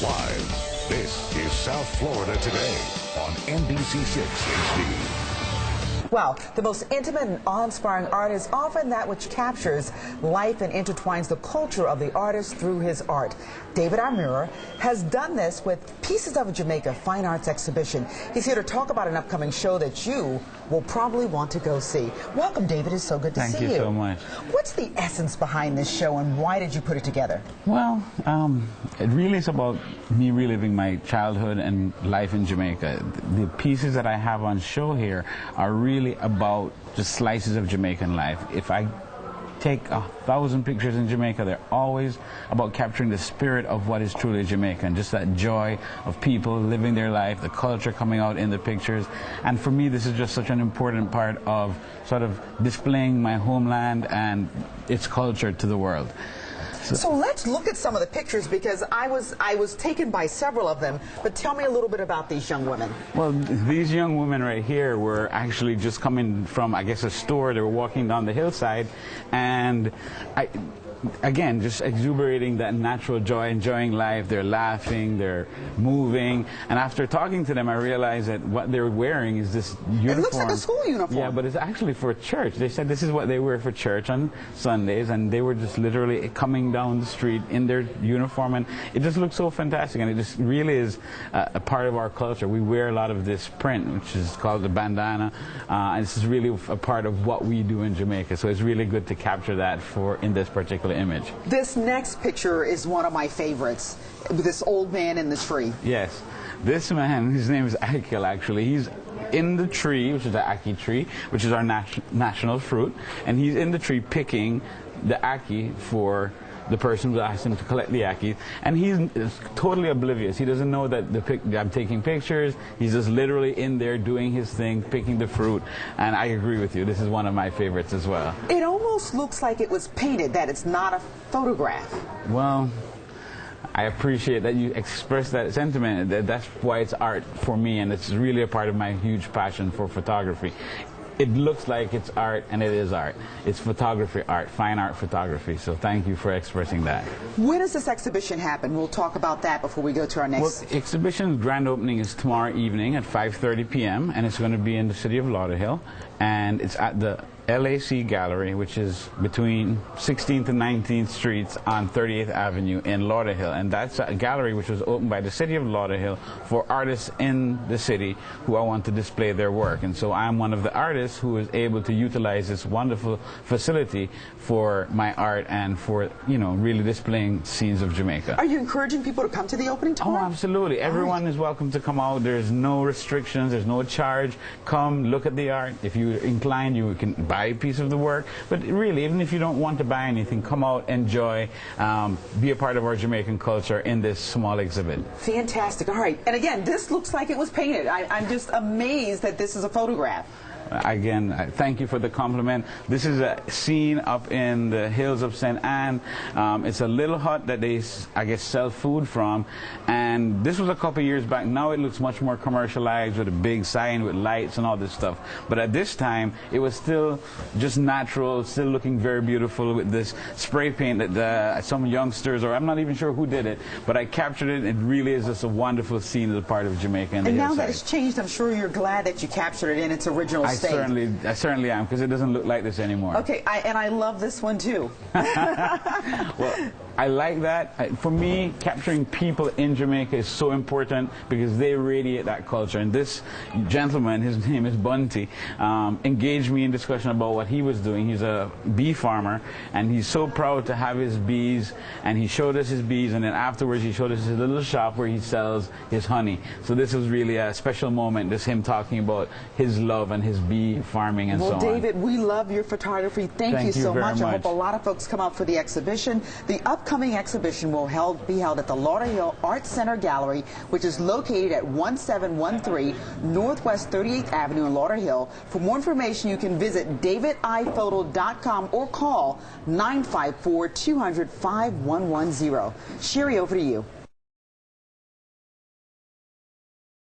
Live, this is South Florida Today on NBC6 HD. Well, the most intimate and awe-inspiring art is often that which captures life and intertwines the culture of the artist through his art. David MUIR has done this with Pieces of Jamaica Fine Arts Exhibition. He's here to talk about an upcoming show that you will probably want to go see. Welcome, David. It's so good to see you. Thank you so much. What's the essence behind this show, and why did you put it together? Well, it really is about me reliving my childhood and life in Jamaica. The pieces that I have on show here are really about just slices of Jamaican life. If I take 1,000 pictures in Jamaica, they're always about capturing the spirit of what is truly Jamaican, just that joy of people living their life, the culture coming out in the pictures. And for me, this is just such an important part of sort of displaying my homeland and its culture to the world. So let's look at some of the pictures, because I was taken by several of them. But tell me a little bit about these young women. Well, these young women right here were actually just coming from, I guess, a store. They were walking down the hillside, and again, just exuberating that natural joy, enjoying life. They're laughing, they're moving, and after talking to them, I realized that what they're wearing is this uniform. It looks like a school uniform. Yeah, but it's actually for church. They said this is what they wear for church on Sundays, and they were just literally coming down the street in their uniform, and it just looks so fantastic, and it just really is a part of our culture. We wear a lot of this print, which is called the bandana, and this is really a part of what we do in Jamaica, so it's really good to capture that in this particular image. This next picture is one of my favorites, with this old man in the tree. Yes, this man, his name is Akil actually. He's in the tree, which is the ackee tree, which is our national fruit, and he's in the tree picking the ackee for the person who asked him to collect the ackee, and he's totally oblivious. He doesn't know that I'm taking pictures. He's just literally in there doing his thing, picking the fruit, and I agree with you. This is one of my favorites as well. It almost looks like it was painted, that it's not a photograph. Well, I appreciate that you express that sentiment. That's why it's art for me, and it's really a part of my huge passion for photography. It looks like it's art, and it is art. It's photography art, fine art photography, so thank you for expressing that. When does this exhibition happen? We'll talk about that before we go to our next... Well, the exhibition's grand opening is tomorrow evening at 5:30 p.m., and it's going to be in the city of Lauderhill, and it's at the LAC Gallery, which is between 16th and 19th Streets on 38th Avenue in Lauderhill. And that's a gallery which was opened by the city of Lauderhill for artists in the city who want to display their work. And so I'm one of the artists who is able to utilize this wonderful facility for my art and for, you know, really displaying scenes of Jamaica. Are you encouraging people to come to the opening tomorrow? Oh, absolutely. Everyone is welcome to come out. There's no restrictions. There's no charge. Come, look at the art. If you're inclined, you can buy a piece of the work, but really, even if you don't want to buy anything, come out, enjoy, be a part of our Jamaican culture in this small exhibit. Fantastic. All right, and again, this looks like it was painted. I'm just amazed that this is a photograph. Again, thank you for the compliment. This is a scene up in the hills of St. Anne. It's a little hut that they, I guess, sell food from. And this was a couple years back. Now it looks much more commercialized with a big sign with lights and all this stuff. But at this time, it was still just natural, still looking very beautiful with this spray paint that some youngsters, or I'm not even sure who did it, but I captured it. It really is just a wonderful scene as a part of Jamaica. And now that it's changed, I'm sure you're glad that you captured it in its original state. I certainly am, because it doesn't look like this anymore. Okay, and I love this one too. Well, I like that. For me, capturing people in Jamaica is so important because they radiate that culture. And this gentleman, his name is Bunty, engaged me in discussion about what he was doing. He's a bee farmer, and he's so proud to have his bees, and he showed us his bees, and then afterwards he showed us his little shop where he sells his honey. So this was really a special moment, just him talking about his love and his bee farming and so on. Well, David, we love your photography. Thank you so much. I hope a lot of folks come out for the exhibition. The upcoming exhibition will be held at the Lauderhill Art Center Gallery, which is located at 1713 Northwest 38th Avenue in Lauderhill. For more information, you can visit davidiphoto.com or call 954-200-5110. Sherry, over to you.